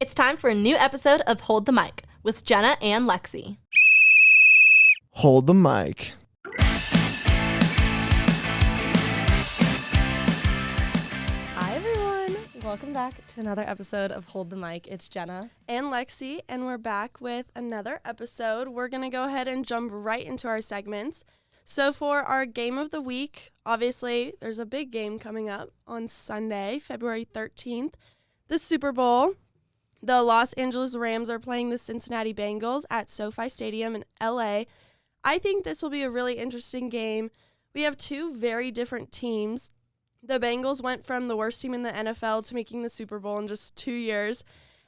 It's time for a new episode of Hold the Mic with Jenna and Lexi. Hold the mic. Hi, everyone. Welcome back to another episode of Hold the Mic. It's Jenna and Lexi, and we're back with another episode. We're going to go ahead and jump right into our segments. So for our game of the week, obviously, there's a big game coming up on Sunday, February 13th, the Super Bowl. The Los Angeles Rams are playing the Cincinnati Bengals at SoFi Stadium in LA. I think this will be a really interesting game. We have two very different teams. The Bengals went from the worst team in the NFL to making the Super Bowl in just 2 years.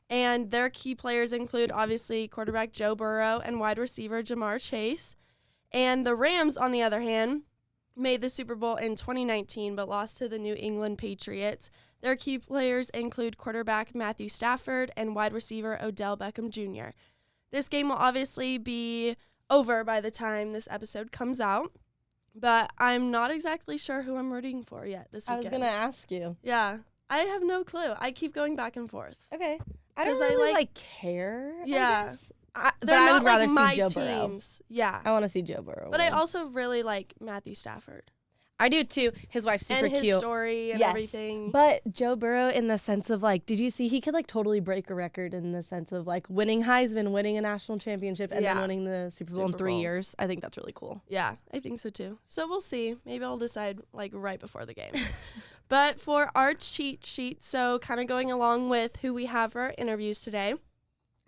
And their key players include, obviously, quarterback Joe Burrow and wide receiver Jamar Chase. And the Rams, on the other hand, made the Super Bowl in 2019 but lost to the New England Patriots. Their key players include quarterback Matthew Stafford and wide receiver Odell Beckham Jr. This game will obviously be over by the time this episode comes out, but I'm not exactly sure who I'm rooting for yet this weekend. I was going to ask you. Yeah, I have no clue. I keep going back and forth. Okay. I don't really care. Yeah. They're not I would rather like my see Joe teams. Burrow. Yeah. I want to see Joe Burrow. But I also really like Matthew Stafford. I do too. His wife's super cute. And his story and everything. But Joe Burrow, in the sense of did you see he could totally break a record in the sense of winning Heisman, winning a national championship, and then winning the Super Bowl in 3 years. I think that's really cool. Yeah, I think so too. So we'll see. Maybe I'll decide right before the game. But for our cheat sheet, so kind of going along with who we have for our interviews today,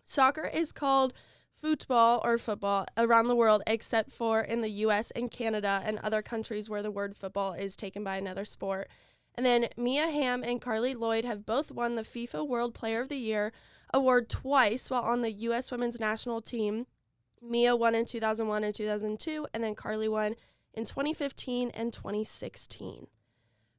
soccer is called football or football around the world, except for in the U.S. and Canada and other countries where the word football is taken by another sport. And then Mia Hamm and Carly Lloyd have both won the FIFA World Player of the Year award twice while on the U.S. women's national team. Mia won in 2001 and 2002, and then Carly won in 2015 and 2016.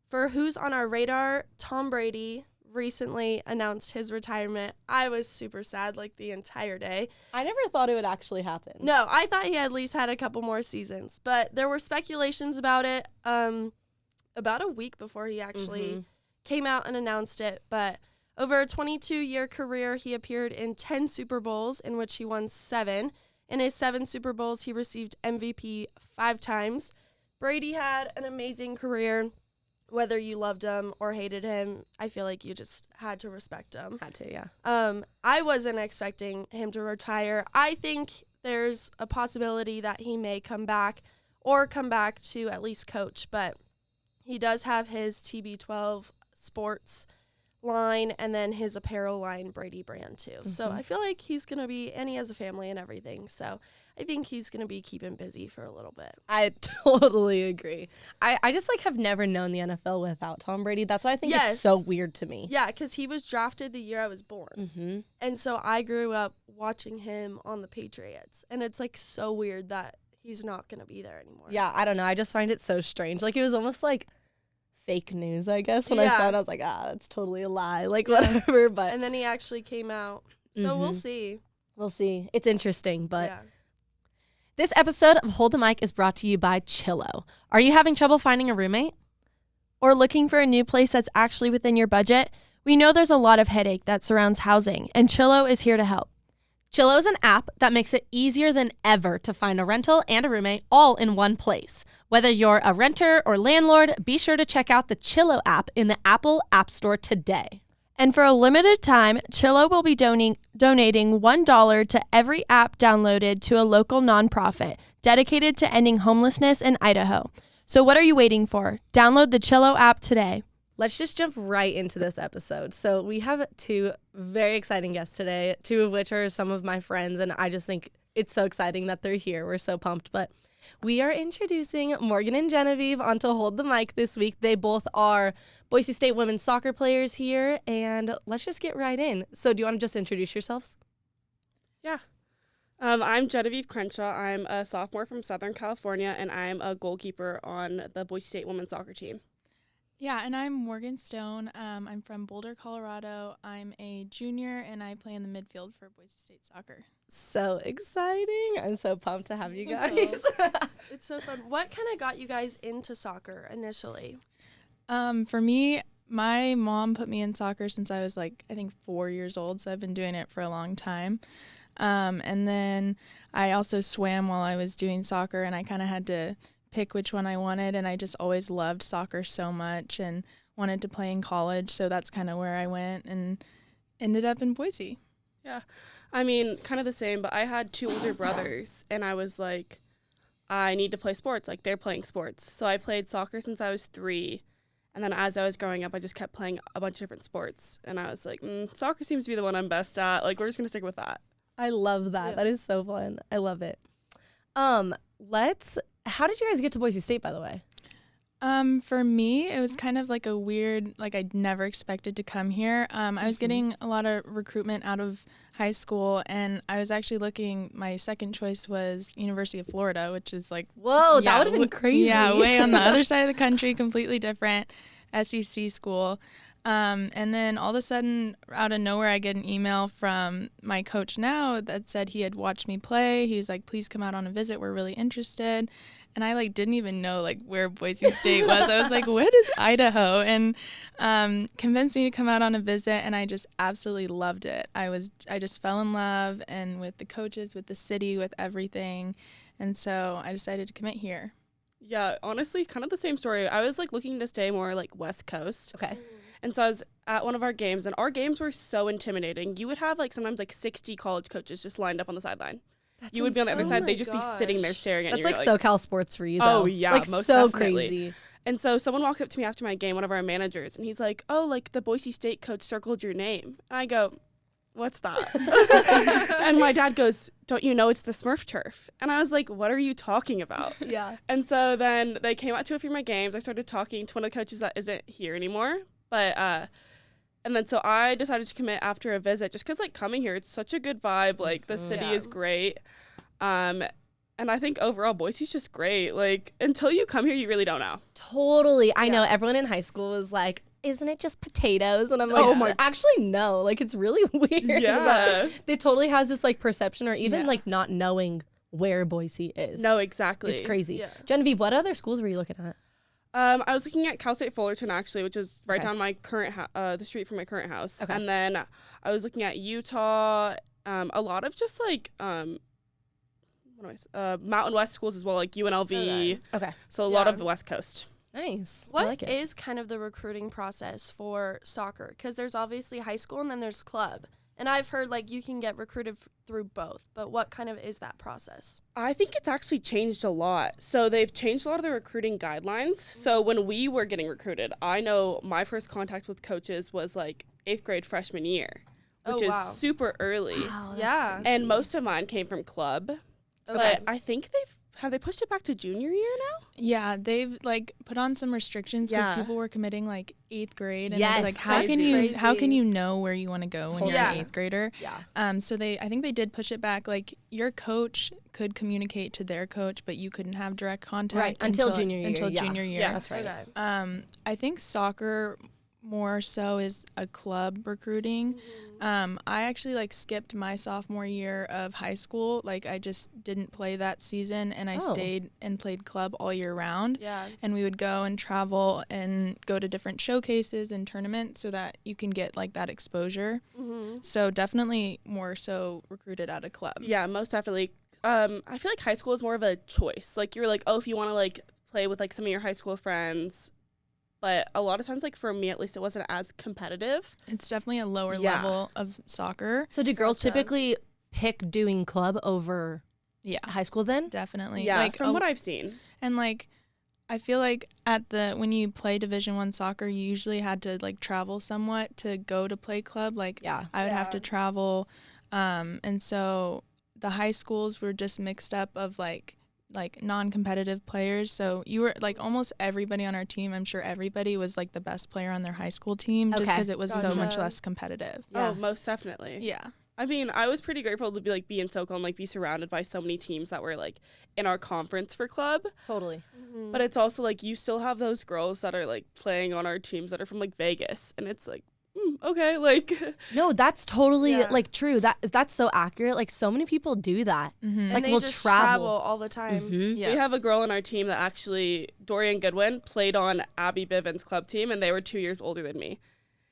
For who's on our radar, Tom Brady recently announced his retirement. I was super sad the entire day. I never thought it would actually happen. No, I thought he at least had a couple more seasons, but there were speculations about it about a week before he actually came out and announced it. But over a 22-year career, he appeared in 10 Super Bowls, in which he won 7. In his 7 Super Bowls, he received MVP 5 times. Brady had an amazing career. Whether you loved him or hated him, I feel like you just had to respect him. Had to, yeah. I wasn't expecting him to retire. I think there's a possibility that he may come back or come back to at least coach, but he does have his TB12 sports line and then his apparel line, Brady brand, too. So I feel like he's going to be, and he has a family and everything, so I think he's going to be keeping busy for a little bit. I totally agree. I just have never known the NFL without Tom Brady. That's why I think it's so weird to me. Yeah, because he was drafted the year I was born. And so I grew up watching him on the Patriots. And it's so weird that he's not going to be there anymore. Yeah, I don't know. I just find it so strange. It was almost fake news, I guess. When I saw it, I was like, that's totally a lie. Whatever. But and then he actually came out. So we'll see. We'll see. It's interesting, but... Yeah. This episode of Hold the Mic is brought to you by Chillo. Are you having trouble finding a roommate? Or looking for a new place that's actually within your budget? We know there's a lot of headache that surrounds housing, and Chillo is here to help. Chillo is an app that makes it easier than ever to find a rental and a roommate all in one place. Whether you're a renter or landlord, be sure to check out the Chillo app in the Apple App Store today. And for a limited time, Chillo will be donating $1 to every app downloaded to a local nonprofit dedicated to ending homelessness in Idaho. So what are you waiting for? Download the Chillo app today. Let's just jump right into this episode. So we have 2 very exciting guests today, 2 of which are some of my friends, and I just think it's so exciting that they're here. We're so pumped. But we are introducing Morgan and Genevieve onto Hold the Mic this week. They both are Boise State women's soccer players here, and let's just get right in. So do you want to just introduce yourselves? Yeah. I'm Genevieve Crenshaw. I'm a sophomore from Southern California, and I'm a goalkeeper on the Boise State women's soccer team. Yeah, and I'm Morgan Stone. I'm from Boulder, Colorado. I'm a junior, and I play in the midfield for Boise State soccer. So exciting. I'm so pumped to have you guys. It's so fun. What kind of got you guys into soccer initially? For me, my mom put me in soccer since I was like, I think 4 years old. So I've been doing it for a long time. And then I also swam while I was doing soccer, and I kind of had to pick which one I wanted. And I just always loved soccer so much and wanted to play in college. So that's kind of where I went and ended up in Boise. Yeah. I mean, kind of the same, but I had 2 older brothers, and I was like, I need to play sports. Like, they're playing sports. So I played soccer since I was 3. And then as I was growing up, I just kept playing a bunch of different sports. And I was like, soccer seems to be the one I'm best at. Like, we're just going to stick with that. I love that. Yeah. That is so fun. I love it. How did you guys get to Boise State, by the way? For me, it was kind of like a weird, like I'd never expected to come here. I was getting a lot of recruitment out of high school, and I was actually looking, my second choice was University of Florida, which is like, Whoa, that yeah, would have been crazy. yeah, way on the other side of the country, completely different SEC school. And then all of a sudden, out of nowhere, I get an email from my coach now that said he had watched me play. He was like, please come out on a visit. We're really interested. And I like didn't even know like where Boise State was. I was like, what is Idaho? And convinced me to come out on a visit, and I just absolutely loved it. I just fell in love, and with the coaches, with the city, with everything. And so I decided to commit here. Yeah, honestly, kind of the same story. I was like looking to stay more like West Coast. Okay. And so I was at one of our games, and our games were so intimidating. You would have like sometimes like 60 college coaches just lined up on the sideline. You would be on the other insane. side. Oh They'd my just be sitting there gosh. staring at That's you. like You're SoCal sports for you, though. Oh, yeah, Like, most so definitely. crazy. And so someone walked up to me after my game, one of our managers, and he's like, oh, like the Boise State coach circled your name. And I go, what's that? And my dad goes, don't you know it's the Smurf turf? And I was like, what are you talking about? Yeah. And so then they came out to a few of my games. I started talking to one of the coaches that isn't here anymore. But, and then so I decided to commit after a visit just because, like, coming here, it's such a good vibe. Like, the city is great. And I think overall, Boise's just great. Like, until you come here, you really don't know. Totally. I know everyone in high school was like, isn't it just potatoes? And I'm like, Oh my- actually, no. Like, it's really weird. Yeah. It totally has this, like, perception or even, like, not knowing where Boise is. No, exactly. It's crazy. Yeah. Genevieve, what other schools were you looking at? I was looking at Cal State Fullerton, actually, which is right Okay. down my current the street from my current house. Okay. And then I was looking at Utah, a lot of just, like, Mountain West schools as well, like UNLV. Okay. So a lot Yeah. of the West Coast. Nice. I What like it. is kind of the recruiting process for soccer? Because there's obviously high school and then there's club. And I've heard like you can get recruited through both. But what kind of is that process? I think it's actually changed a lot. So they've changed a lot of the recruiting guidelines. So when we were getting recruited, I know my first contact with coaches was like 8th grade freshman year, which Oh, is wow. super early. Wow, that's Yeah. crazy. And most of mine came from club. Okay. But I think have they pushed it back to junior year now? Yeah, they've like put on some restrictions because Yeah. people were committing like 8th grade, and Yes. it's like how That's can crazy. you know where you want to go when you're Yeah. an 8th grader? Yeah. So I think they did push it back. Like your coach could communicate to their coach, but you couldn't have direct contact Right. Until junior year. Until yeah. junior year. Yeah. That's right. Okay. I think soccer more so is a club recruiting. I actually like skipped my sophomore year of high school. Like I just didn't play that season, and I Oh. stayed and played club all year round. Yeah. And we would go and travel and go to different showcases and tournaments so that you can get like that exposure. Mm-hmm. So definitely more so recruited at a club. Yeah, most definitely. I feel like high school is more of a choice. Like you're like, oh, if you want to like play with like some of your high school friends. But a lot of times, like for me at least, it wasn't as competitive. It's definitely a lower Yeah. level of soccer. So do girls Gotcha. typically pick doing club over Yeah, high school then? definitely. Yeah, Like from what I've seen. And like I feel like when you play Division 1 soccer, you usually had to like travel somewhat to go to play club. Like Yeah. I would have to Yeah. travel, and so the high schools were just mixed up of like non-competitive players. So you were like almost everybody on our team. I'm sure everybody was like the best player on their high school team, just Okay. because it was so much Gotcha. less competitive. Yeah. Oh, most definitely. Yeah. I mean, I was pretty grateful to be in SoCal and like be surrounded by so many teams that were like in our conference for club. Totally. But it's also like you still have those girls that are like playing on our teams that are from like Vegas, and it's like, okay, like. No, that's totally Yeah. like true. That's so accurate. Like so many people do that. Mm-hmm. Like and they we'll just travel. all the time. Mhm. Yeah. We have a girl on our team that actually, Dorian Goodwin, played on Abby Bivens' club team, and they were 2 years older than me.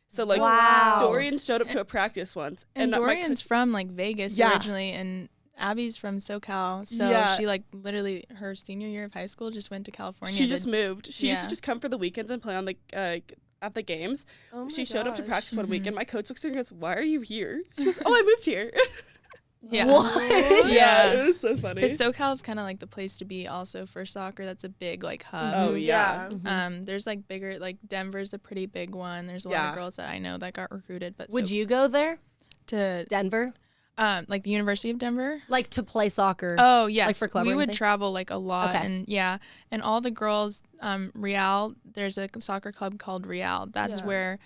So, like, Wow. Dorian showed up to a practice once. And my Dorian's coach- from like Vegas Yeah. originally, and Abby's from SoCal. So Yeah. she like literally her senior year of high school just went to California. she to- just moved. She used to Yeah. just come for the weekends and play on the at the games. Oh my She showed up to gosh. practice one Mhm. weekend. My coach looks at her and goes, "Why are you here?" She goes, "Oh, I moved here." Yeah. What? Yeah, it was so funny. Because SoCal's kind of like the place to be also for soccer. That's a big like hub. Oh, yeah. Mhm. There's like bigger, like Denver's a pretty big one. There's a lot Yeah. of girls that I know that got recruited. But Would you go there, to Denver, like the University of Denver? like to play soccer? Oh yes, Like for club we or would anything? travel like a lot, Okay. and yeah, and all the girls, Real. There's a soccer club called Real. That's Yeah. where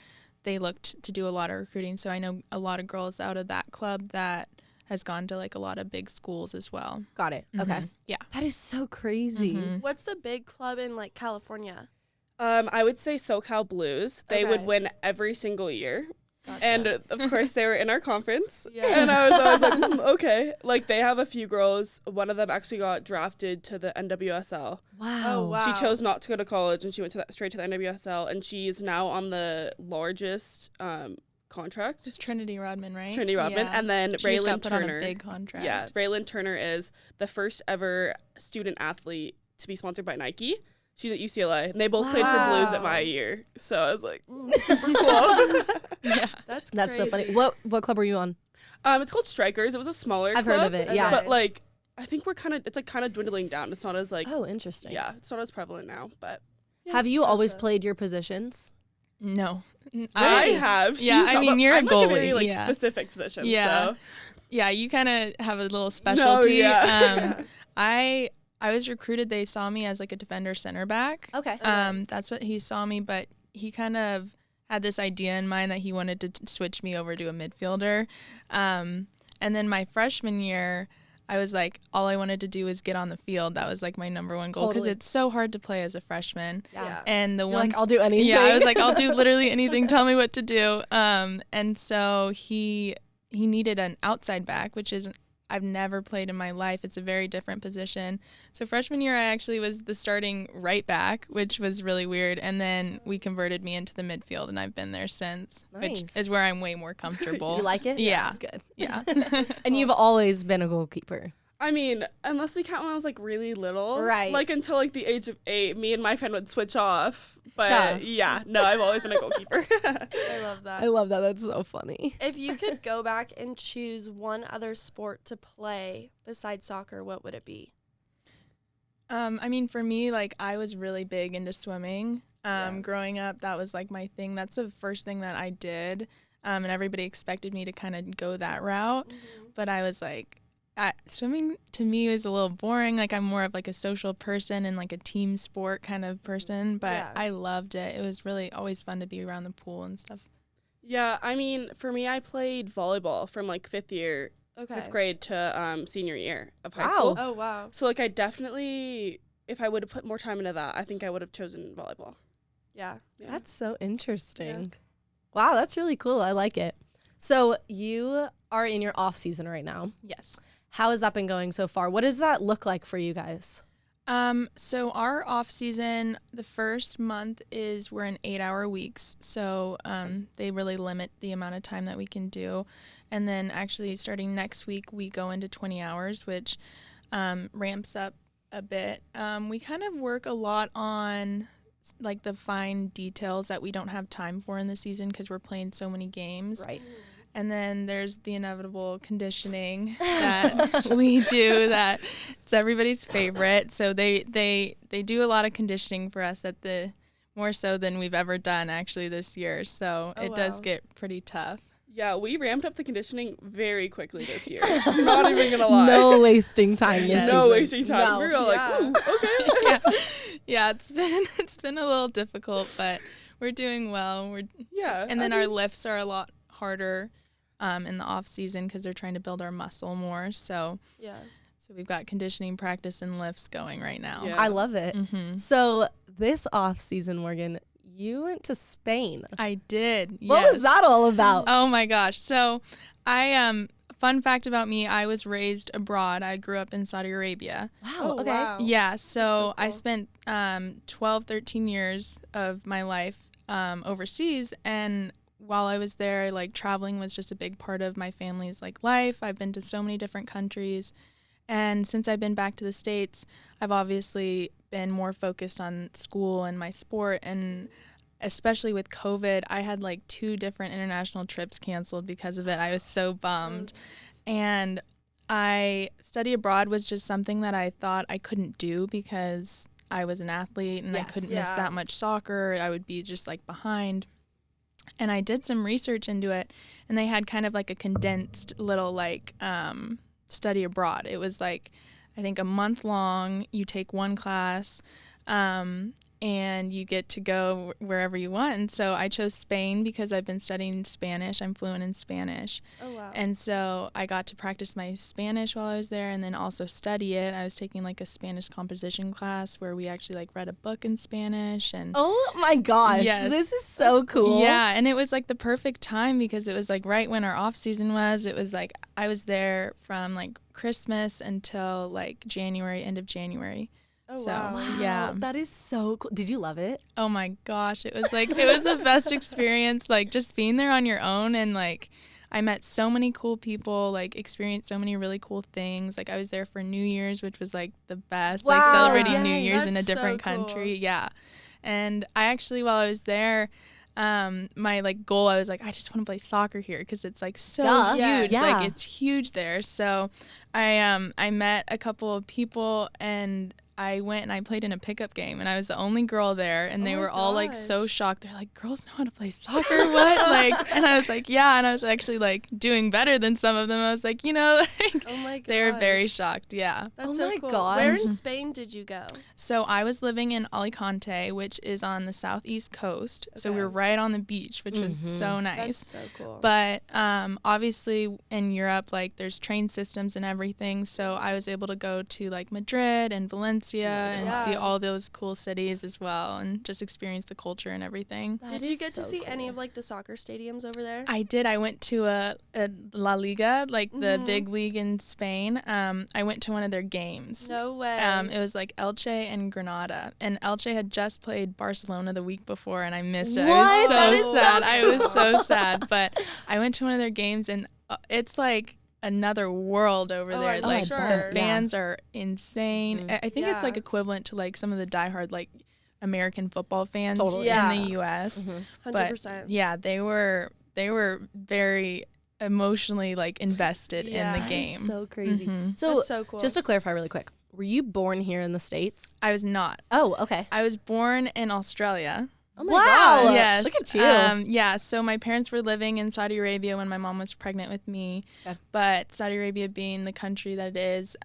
they looked to do a lot of recruiting. So I know a lot of girls out of that club that has gone to like a lot of big schools as well. Got it. Okay. Mhm. Yeah. That is so crazy. Mhm. What's the big club in like California? I would say SoCal Blues. They would Okay. win every single year. Gotcha. And of course, they were in our conference. Yeah. And I was always like, okay. Like, they have a few girls. One of them actually got drafted to the NWSL. Wow. Oh, wow. She chose not to go to college, and she went straight to the NWSL. And she's now on the largest contract, It's Trinity Rodman, right? Trinity Rodman. Yeah. And then She just got Raylan put on Turner. a big contract. Yeah, Raylan Turner is the first ever student athlete to be sponsored by Nike. She's at UCLA, and they both played for Blues at my Wow. year. So I was like, super cool. Yeah. That's That's so crazy. funny. What club were you on? It's called Strikers. It was a smaller I've club, heard of it. Yeah. But like, I think it's like kind of dwindling down. It's not as like, Oh, interesting. yeah, it's not as prevalent now. But Have you always Gotcha. played your positions? No. I have. Yeah, She's I not, mean, but you're a I'm like a very goalie, like yeah. specific position. Yeah. So. Yeah, you kind of have a little specialty. yeah. I was recruited. They saw me as like a defender center back. Okay. That's what he saw me, but he kind of had this idea in mind that he wanted to switch me over to a midfielder. And then my freshman year, I was like, all I wanted to do was get on the field. That was like my number one goal because Totally. it's so hard to play as a freshman. Yeah. And the You're ones, like, I'll do anything. yeah, I was like, I'll do literally anything. Tell me what to do. And so he needed an outside back, which is I've never played in my life. It's a very different position. So freshman year, I actually was the starting right back, which was really weird. And then we converted me into the midfield, and I've been there since, which Nice. is where I'm way more comfortable. You like it? Yeah. Good. Yeah. And you've always been a goalkeeper. I mean, unless we count when I was like really little, Right. Like until like the age of 8, me and my friend would switch off. But Duh. yeah, no, I've always been a goalkeeper. I love that. I love that. That's so funny. If you could go back and choose one other sport to play besides soccer, what would it be? I mean, for me, like I was really big into swimming. Yeah. Growing up, that was like my thing. That's the first thing that I did. And everybody expected me to kind of go that route. But I was like, swimming to me was a little boring. Like I'm more of like a social person and like a team sport kind of person. But Yeah. I loved it. It was really always fun to be around the pool and stuff. Yeah, I mean, for me, I played volleyball from like fifth grade to senior year of high Wow. school. Oh, wow. So like I definitely, if I would have put more time into that, I think I would have chosen volleyball. Yeah. Yeah. That's so interesting. Wow, that's really cool. I like it. So you are in your off season right now. Yes. How has that been going so far? What does that look like for you guys? So our off season, the first month is we're in 8-hour weeks. So they really limit the amount of time that we can do. And then actually starting next week, we go into 20 hours, which ramps up a bit. We kind of work a lot on like the fine details that we don't have time for in the season because we're playing so many games. Right. And then there's the inevitable conditioning that we do that it's everybody's favorite. So they do a lot of conditioning for us at the more so than we've ever done actually this year. So Oh, it does wow. get pretty tough. Yeah, we ramped up the conditioning very quickly this year. I'm not even gonna lie. No wasting time. Yes. this No season. wasting time. No. We were all like, Yeah. ooh, okay. Yeah, it's been a little difficult, but we're doing well. Yeah. And then I our mean, lifts are a lot harder in the off season because they're trying to build our muscle more. So Yeah. we've got conditioning practice and lifts going right now. Yeah. I love it. Mm-hmm. So this off season, Morgan, You went to Spain. I did. What yes. was that all about? Oh my gosh. So fun fact about me, I was raised abroad. I grew up in Saudi Arabia. Wow. Okay. Wow. Yeah, so I cool. spent 12, 13 years of my life overseas, and while I was there, like traveling was just a big part of my family's like life. I've been to so many different countries, and since I've been back to the States, I've obviously been more focused on school and my sport, and especially with COVID, I had like 2 different international trips canceled because of it. I was so bummed. And study abroad was just something that I thought I couldn't do because I was an athlete and I couldn't miss that much soccer. I would be just like behind. And I did some research into it, and they had kind of like a condensed little like study abroad. It was like, I think a month long, you take one class, and you get to go wherever you want. And so I chose Spain because I've been studying Spanish. I'm fluent in Spanish. Oh, wow. And so I got to practice my Spanish while I was there and then also study it. I was taking like a Spanish composition class where we actually like read a book in Spanish. And Oh my gosh. Yes. This is so cool. yeah, and it was like the perfect time because it was like right when our off season was. It was like I was there from like Christmas until like January, end of January. Oh, So, wow. Wow, yeah. that is so cool. Did you love it? Oh my gosh, it was like, it was the best experience, like just being there on your own, and like I met so many cool people, like experienced so many really cool things. Like I was there for New Year's, which was like the best, like Wow, celebrating New yay, Year's in a that's so different cool. country. Yeah. And I actually, while I was there, my like goal, I was like, I just want to play soccer here because it's like so Duh. huge. Yeah. Like it's huge there. So I met a couple of people, and I went and I played in a pickup game, and I was the only girl there, and they Oh my were all like so gosh. shocked. They're like, girls know how to play soccer? What? Like, and I was like, yeah. And I was actually like doing better than some of them. I was like, you know, like Oh my god. they were very shocked. Yeah. That's Oh so my cool. gosh. Where in Spain did you go? So I was living in Alicante, which is on the southeast coast. So we Okay. were right on the beach, which was so nice. That's so cool. But obviously in Europe, like there's train systems and everything. So I was able to go to like Madrid and Valencia and see Yeah. all those cool cities as well, and just experience the culture and everything. Did you get to see any of like the soccer stadiums over there? I did. I went to a La Liga, like the Mhm. big league in Spain. I went to one of their games. No way. It was like Elche and Granada, and Elche had just played Barcelona the week before, and I missed it. I What? was That so is so sad. I was so cool. sad, but I went to one of their games, and it's like another world over Oh, there. I'm Like sure. the fans are insane. Mhm. I think it's like Yeah. equivalent to like some of the diehard like American football fans Totally. Yeah. in the U.S. Mhm. 100%. Yeah, they were very emotionally like invested Yeah. in That the is game. so crazy. Mhm. So, That's so cool. just to clarify really quick, were you born here in the States? I was not. Oh, okay. I was born in Australia. Oh my Wow. gosh. Yes. Look at you. Yeah, so my parents were living in Saudi Arabia when my mom was pregnant with me. Okay. But Saudi Arabia being the country that it is,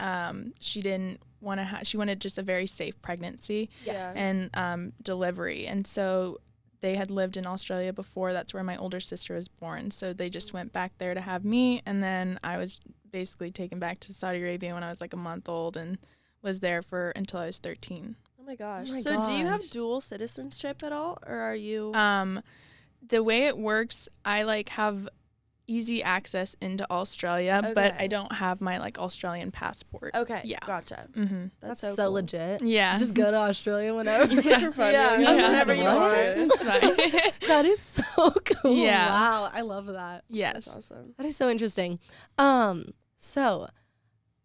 she didn't want to she wanted just a very safe pregnancy Yes. and delivery. And so they had lived in Australia before. That's where my older sister was born. So they just went back there to have me, and then I was basically taken back to Saudi Arabia when I was like a month old and was there until I was 13. Oh my gosh. Oh my So do you have gosh. dual citizenship at all, or are you? The way it works, I like have easy access into Australia, but Okay. I don't have my like Australian passport. Okay. Yeah. Gotcha. Mm-hmm. That's so cool. legit. Yeah. Just go to Australia whenever. Yeah, whenever you What? want. It's fine. That is so cool. Yeah. Wow, I love that. Yes. That's awesome. That is so interesting. So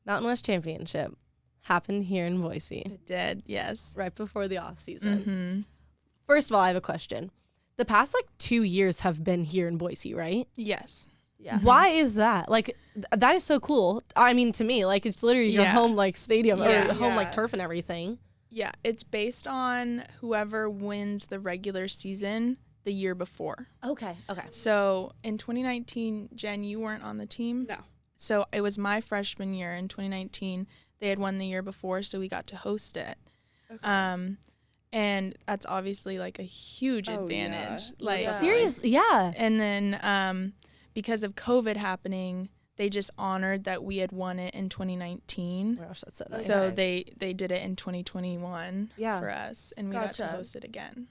Mountain West Championship happened here in Boise It did. Yes. right before the off season. Mm-hmm. First of all, I have a question. The past like 2 years have been here in Boise, right? Yes. Yeah. Why is that? Like, that is so cool. I mean, to me, like, it's literally your Yeah. home, like, stadium or Yeah. home, like, Yeah. turf and everything. Yeah. It's based on whoever wins the regular season the year before. Okay. So in 2019, Jen, you weren't on the team? No. So it was my freshman year in 2019. They had won the year before, so we got to host it. Okay. And that's obviously like a huge Oh, yeah. advantage. Like Yeah. Serious? Yeah. And then because of COVID happening, they just honored that we had won it in 2019. Oh my gosh, that's so nice. So they did it in 2021 Yeah. for us, and we got to Gotcha. host it again.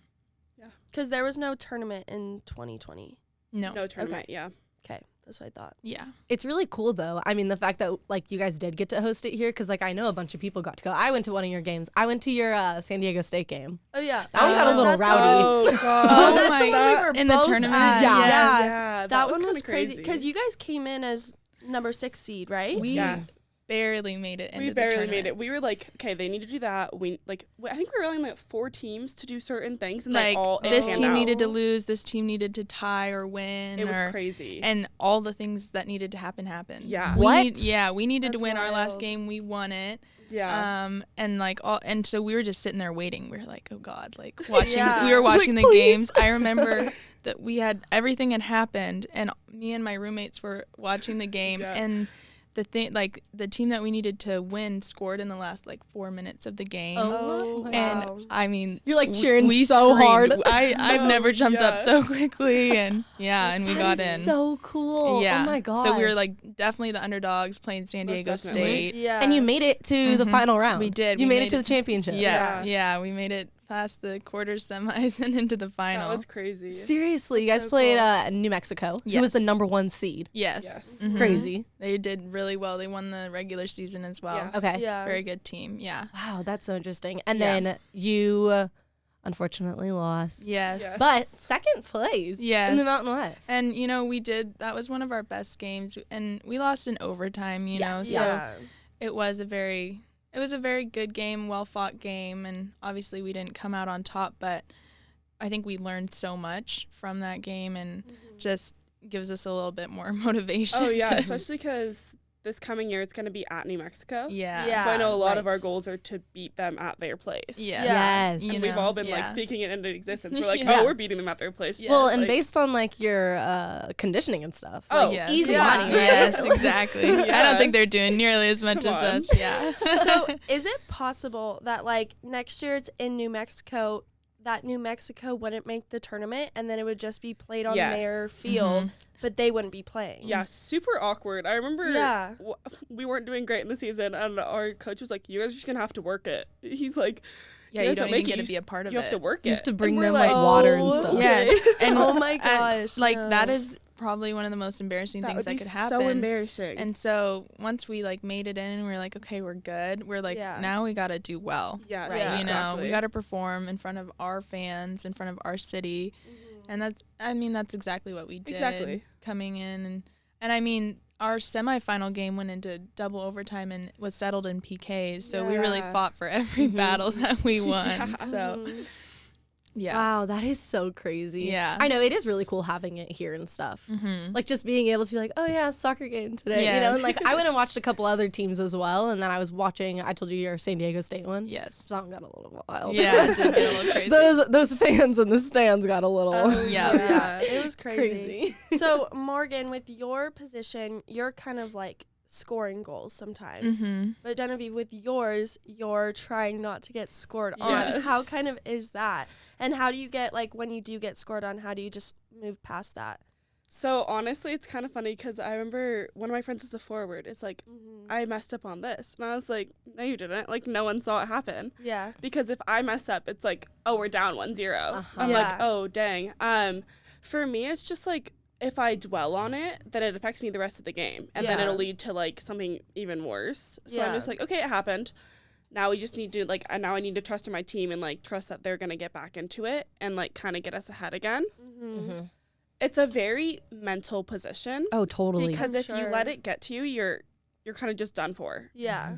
Because there was no tournament in 2020. No. No tournament, Okay. yeah. Okay, that's what I thought. Yeah. It's really cool though. I mean, the fact that like you guys did get to host it here, because like I know a bunch of people got to go. I went to one of your games. I went to your San Diego State game. Oh yeah, That one got a was little that the- rowdy. Oh, God. Oh, that's my the one we were In the both tournament? at. Yeah. Yeah. That one kinda was crazy because you guys came in as number 6 seed, right? We Yeah. barely made it into We the barely tournament. made it. We were like, okay, they need to do that. I think we were only like 4 teams to do certain things, and Like, all it this panned team out. needed to lose, this team needed to tie or win. It was or, crazy. And all the things that needed to happen happened. Yeah. What? We needed That's to win our last wild. game. We won it. yeah. And like and so we were just sitting there waiting. We were like, oh God, like watching. Yeah. We were watching Like, the please. games. I remember that everything had happened, and me and my roommates were watching the game, Yeah. and the team that we needed to win scored in the last like 4 minutes of the game. Oh, wow. And I mean, You're like cheering we so screamed. hard. I've No, never jumped up yeah. so quickly, and and we That got is in. So cool. Yeah. Oh my god. So we were like definitely the underdogs playing San Most Diego definitely. State. yeah, and you made it to the Mhm. final round. We did. You We made it made to it the championship. Yeah, we made it past the quarters, semis, and into the final. That was crazy. Seriously, you That's guys so played cool. New Mexico, who was the Yes. number 1 seed. Yes. Yes. Mhm. Crazy. They did really well. They won the regular season as well. Yeah. Okay. yeah, Very good team. Yeah. Wow, that's so interesting. And Yeah. then you unfortunately lost. Yes. Yes. But second place in Yes. the Mountain West. And that was one of our best games, and we lost in overtime. You know, Yes. so yeah. it was a very good game, well fought game, and obviously we didn't come out on top, but I think we learned so much from that game, and just gives us a little bit more motivation. Oh, yeah, to- especially because this coming year it's going to be at New Mexico. yeah. Yeah. So I know a lot of our right. goals are to beat them at their place. Yeah. Yes. You And we've know, all been like yeah. speaking it into existence. We're like, Yeah. oh, we're beating them at their place. Yes. Well, and Like, based on like your conditioning and stuff. Oh, like, Yes. easy Yeah. money. Yes, exactly. I Yeah. don't think they're doing nearly as much Come as on. us. Yeah. So is it possible that like next year it's in New Mexico, that New Mexico wouldn't make the tournament and then it would just be played on their Yes. field, Mhm. but they wouldn't be playing? Yeah, super awkward. I remember Yeah. we weren't doing great in the season, and our coach was like, you guys are just going to have to work it. He's like, Yeah, you you guys don't make even it. get to be a part of you it. have to work it. You have to And bring we're them like water and stuff. okay. Yes. And Oh my gosh, like no. that is probably one of the most embarrassing that things would that be could happen. so embarrassing. And so once we like made it in and we were like, okay, we're good. We're like, Yeah. now we got to do well. yes, Right. You know, exactly. we got to perform in front of our fans, in front of our city. And that's exactly what we did. Exactly. Coming in and I mean, our semifinal game went into double overtime and was settled in PKs. So we really Yeah. fought for every Mhm. battle that we won. Yeah. So Mhm. yeah. Wow, that is so crazy. Yeah. I know it is really cool having it here and stuff. Mm-hmm. Like just being able to be like, oh yeah, soccer game today, you know. Yes. And like I went and watched a couple other teams as well, and then I was watching. I told you your San Diego State one. Yes. Song got a little wild. Yeah, it did get a little crazy. those fans in the stands got a little Yeah. Yeah, it was crazy. crazy. So Morgan, with your position, you're kind of like scoring goals sometimes. Mm-hmm. But Genevieve, with yours, you're trying not to get scored on. Yes. How kind of is that? And how do you get, like, when you do get scored on, how do you just move past that? So honestly, it's kind of funny because I remember one of my friends was a forward. It's like, I messed up on this. And I was like, no, you didn't. Like, no one saw it happen. Yeah. Because if I mess up, it's like, oh, we're down 1-0. I'm Yeah. like, oh, dang. For me, it's just like, if I dwell on it, then it affects me the rest of the game. And then Yeah. it'll lead to, like, something even worse. So I'm Yeah. just like, okay, it happened. Now we just need to, like, now I need to trust in my team and, like, trust that they're going to get back into it and, like, kind of get us ahead again. Mm-hmm. It's a very mental position. Oh, totally. Because I'm if you sure. let it get to you, you're kind of just done for. Yeah.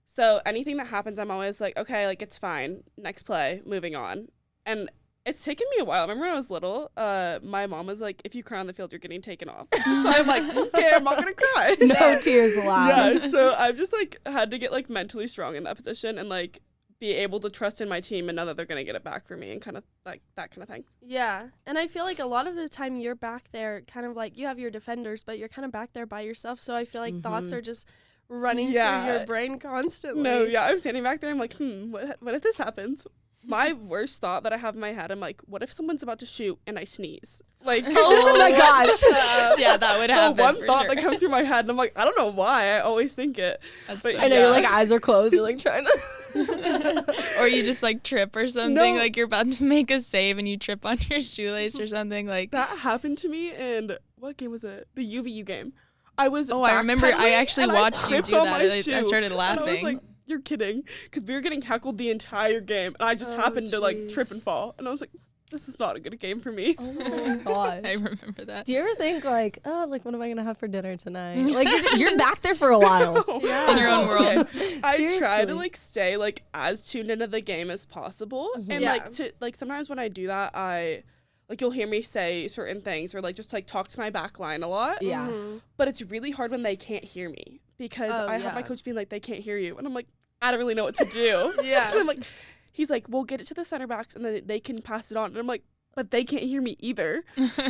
So anything that happens, I'm always like, okay, like it's fine. Next play, moving on. And it's taken me a while. I remember when I was little, my mom was like, if you cry on the field, you're getting taken off. So I'm like, okay, I'm not gonna cry. No tears allowed. Yeah. So I've just like had to get like mentally strong in that position and like be able to trust in my team and know that they're gonna get it back for me and kind of like that kind of thing. Yeah. And I feel like a lot of the time you're back there kind of like you have your defenders, but you're kind of back there by yourself. So I feel like thoughts are just running through Yeah. your brain constantly. No, yeah, I'm standing back there. I'm like, what if this happens? my worst thought that I have in my head, I'm like, what if someone's about to shoot and I sneeze? Like, Oh my gosh. Yeah, that would the happen. one for thought sure. that comes through my head, and I'm like, I don't know why. I always think it. That's but so I know, yeah. your like eyes are closed. You're like trying to. Or you just like trip or something, No. like you're about to make a save and you trip on your shoelace or something. Like, That happened to me in, what game was it? The UVU game. I was I remember. I backpedaling actually and watched you tripped do on that. my I shoe. started laughing. And I was like, you're kidding. Because we were getting heckled the entire game. And I just happened to like trip and fall. And I was like, this is not a good game for me. Oh my gosh. I remember that. Do you ever think like, oh, like what am I gonna have for dinner tonight? Like you're back there for a while. In your own world. I try to Seriously. like stay like as tuned into the game as possible. And Yeah. like to like sometimes when I do that, I like you'll hear me say certain things or like just like talk to my back line a lot. Yeah. Mhm. But it's really hard when they can't hear me because Oh, I have my yeah. coach being like, they can't hear you. And I'm like, I don't really know what to do. Yeah. So I'm like, he's like, we'll get it to the center backs and then they can pass it on. And I'm like, but they can't hear me either.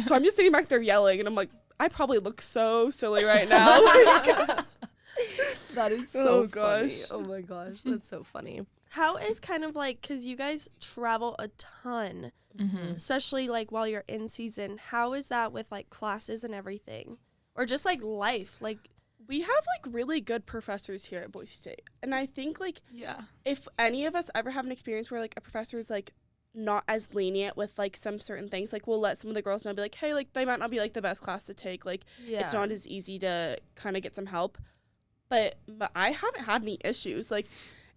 So I'm just sitting back there yelling and I'm like, I probably look so silly right now. That is Oh, so gosh. funny. Oh my gosh, that's so funny. How is kind of like, because you guys travel a ton, Mm-hmm. especially like while you're in season, how is that with like classes and everything? Or just like life? Like, We have like really good professors here at Boise State. And I think like Yeah. if any of us ever have an experience where like a professor is like not as lenient with like some certain things, like we'll let some of the girls know, be like, hey, like they might not be like the best class to take. Like yeah. it's not as easy to kind of get some help. But I haven't had any issues. Like,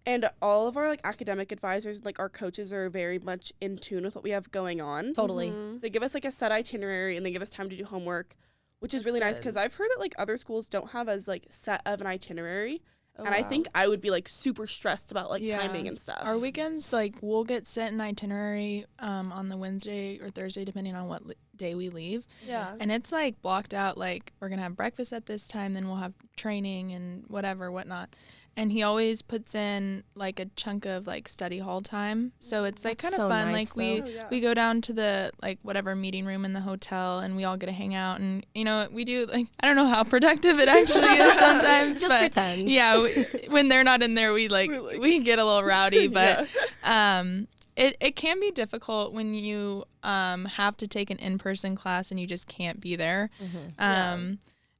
and all of our like academic advisors, like our coaches are very much in tune with what we have going on. Totally. Mhm. They give us like a set itinerary and they give us time to do homework, which is That's really nice good. because I've heard that like other schools don't have as like set of an itinerary. Oh, And I wow. think I would be like super stressed about like Yeah. timing and stuff. Our weekends, like, we'll get sent an itinerary on the Wednesday or Thursday, depending on what day we leave. Yeah. And it's, like, blocked out, like, we're going to have breakfast at this time, then we'll have training and whatnot. And he always puts in, like, a chunk of, like, study hall time. So it's, like, That's kind of so fun. nice, Like, Oh, yeah. we go down to the, like, whatever meeting room in the hotel, and we all get to hang out. And, you know, we do, like, I don't know how productive it actually is sometimes. Just but pretend. yeah, when they're not in there, we we get a little rowdy, but it can be difficult when you have to take an in-person class and you just can't be there.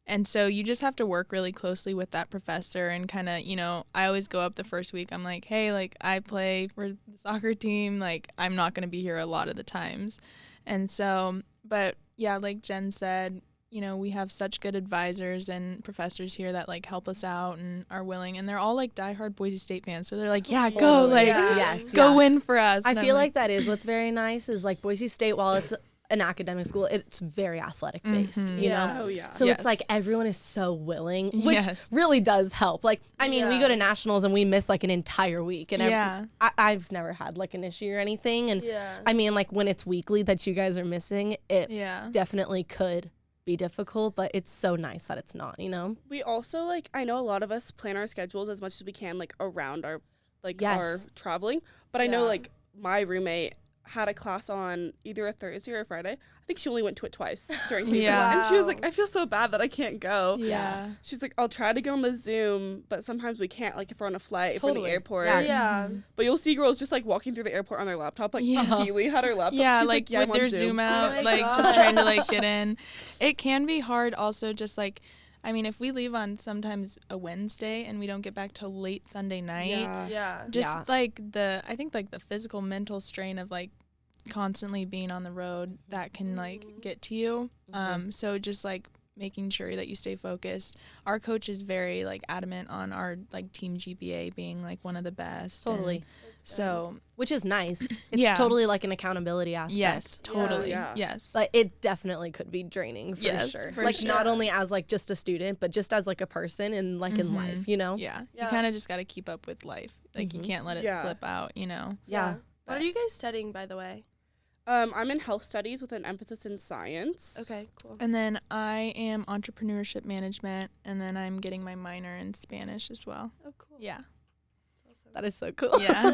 And so you just have to work really closely with that professor and kind of, you know, I always go up the first week. I'm like, hey, like I play for the soccer team. Like I'm not going to be here a lot of the times. And so, but yeah, like Jen said, you know, we have such good advisors and professors here that like help us out and are willing, and they're all like diehard Boise State fans. So they're like, yeah, go, Totally. like, Yeah. Yes, go yeah. win for us. I And I'm feel like that is what's very nice is like Boise State, while it's an academic school, it's very athletic based, you Yeah. know? Oh, yeah. So Yes. it's like everyone is so willing, which Yes. really does help. Like, I mean, we Yeah. go to nationals and we miss like an entire week, and Yeah. I've never had like an issue or anything. And Yeah. I mean, like when it's weekly that you guys are missing, it yeah. definitely could be difficult, but it's so nice that it's not, you know? We also like I know a lot of us plan our schedules as much as we can like around our like Yes. our traveling. But I know Yeah. like my roommate had a class on either a Thursday or a Friday. I think she only went to it twice during season. Yeah. And she was Wow. like, I feel so bad that I can't go. Yeah. She's like, I'll try to get on the Zoom, but sometimes we can't, like if we're on a flight, if we're in Totally. the airport. Yeah. Yeah. But you'll see girls just like walking through the airport on their laptop. Like Yeah. Keely had her laptop. Yeah, She's like yeah, with I'm on their Zoom Oh out, my like just trying to like gosh. get in. It can be hard also just like, I mean, if we leave on sometimes a Wednesday and we don't get back till late Sunday night, Yeah. Yeah. just Yeah. like I think like the physical mental strain of like constantly being on the road that can like get to you. So just like making sure that you stay focused. Our coach is very like adamant on our like team GPA being like one of the best. and Totally. So Which is nice. It's Yeah. totally like an accountability aspect. yes, totally. Yeah. Yes. But it definitely could be draining for Yes, sure. for Like sure. not only as like just a student, but just as like a person and like in Mhm. life, you know? Yeah. Yeah. You kind of just got to keep up with life. Like you Mhm. can't let it Yeah. slip out, you know. Yeah. What are you guys studying, by the way? I'm in health studies with an emphasis in science. Okay, cool. And then I am entrepreneurship management, and then I'm getting my minor in Spanish as well. Oh, cool. Yeah. That is so cool. Yeah.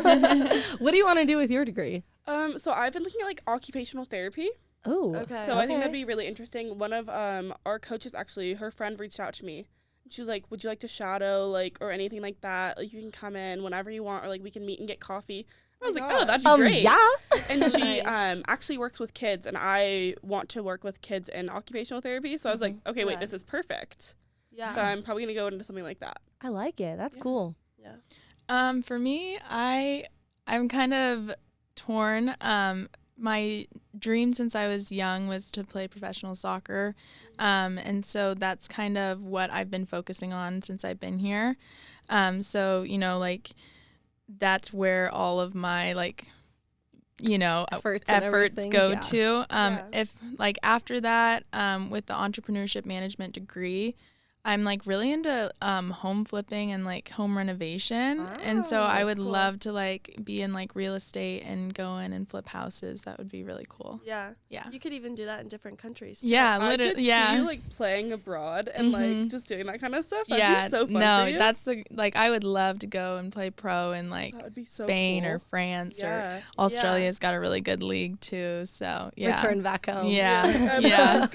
What do you want to do with your degree? So I've been looking at like occupational therapy. Oh. Okay. So I think Okay. that'd be really interesting. One of our coaches actually, her friend reached out to me. She was like, "Would you like to shadow like or anything like that? Like you can come in whenever you want, or like we can meet and get coffee." I was my like, oh, that'd be gosh. great. Yeah. And she Nice. actually works with kids, and I want to work with kids in occupational therapy. So I was like, okay, wait, Yeah. this is perfect. Yeah. So I'm probably going to go into something like that. I like it. That's Yeah. cool. Yeah. For me, I'm kind of torn. My dream since I was young was to play professional soccer. And so that's kind of what I've been focusing on since I've been here. So, you know, like that's where all of my Efforts and everything, go yeah. to. Yeah. If like after that, with the entrepreneurship management degree, I'm like really into home flipping and like home renovation. And so I that's would cool. love to like be in like real estate and go in and flip houses. That would be really cool. Yeah. Yeah. You could even do that in different countries. Too. Yeah, I could literally. see Yeah. you like playing abroad and like Mhm. just doing that kind of stuff. That'd Yeah, be so fun no, for you. that's the like I would love to go and play pro in like That would be so Spain cool. or France or Yeah. Australia's got a really good league too. So yeah, Return back home. Yeah, Yeah.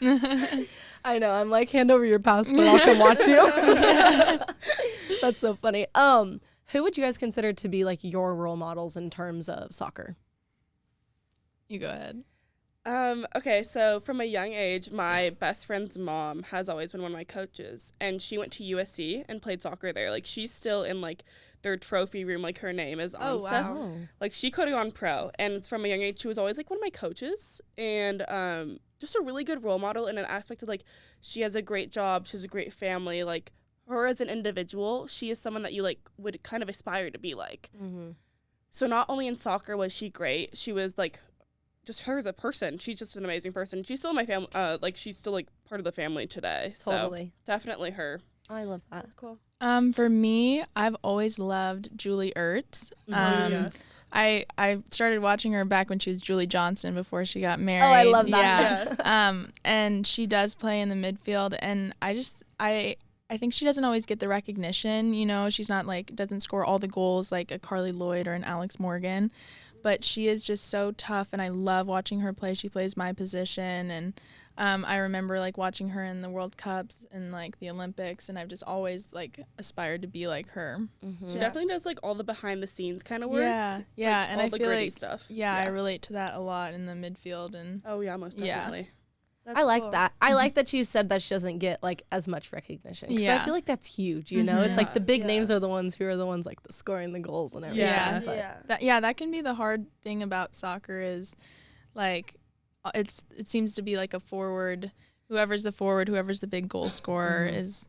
yeah. I know. I'm like, hand over your passport. I'll come watch you. That's so funny. Who would you guys consider to be like your role models in terms of soccer? You go ahead. Okay, so from a young age, my best friend's mom has always been one of my coaches, and she went to USC and played soccer there. Like, she's still in, like, their trophy room, like, her name is on Oh, stuff. wow. Like, she could have gone pro, and from a young age, she was always, like, one of my coaches, and just a really good role model in an aspect of, like, she has a great job, she has a great family, like, her as an individual, she is someone that you, like, would kind of aspire to be like. Mm-hmm. So not only in soccer was she great, she was, like, just her as a person. She's just an amazing person. She's still in my family. Like, she's still, like, part of the family today. Totally. So definitely her. I love that. That's cool. For me, I've always loved Julie Ertz. Yes. I started watching her back when she was Julie Johnson before she got married. Oh, I love that. Yeah. And she does play in the midfield, and I think she doesn't always get the recognition. You know, she's not like doesn't score all the goals like a Carly Lloyd or an Alex Morgan, but she is just so tough, and I love watching her play. She plays my position, and I remember like watching her in the World Cups and like the Olympics, and I've just always like aspired to be like her. Mm-hmm. She Yeah. definitely does, like, all the behind the scenes kind of work. Yeah, yeah, Like, and all I the feel gritty like stuff. yeah, I relate to that a lot in the midfield, and Oh, yeah, most Yeah. definitely. That's I like cool. that. I like that you said that she doesn't get like as much recognition. 'Cause I Yeah. feel like that's huge. You know, it's like the big Yeah. names are the ones who are the ones like the scoring the goals and everything. Yeah. But that can be the hard thing about soccer is like it seems to be like a forward. Whoever's the big goal scorer is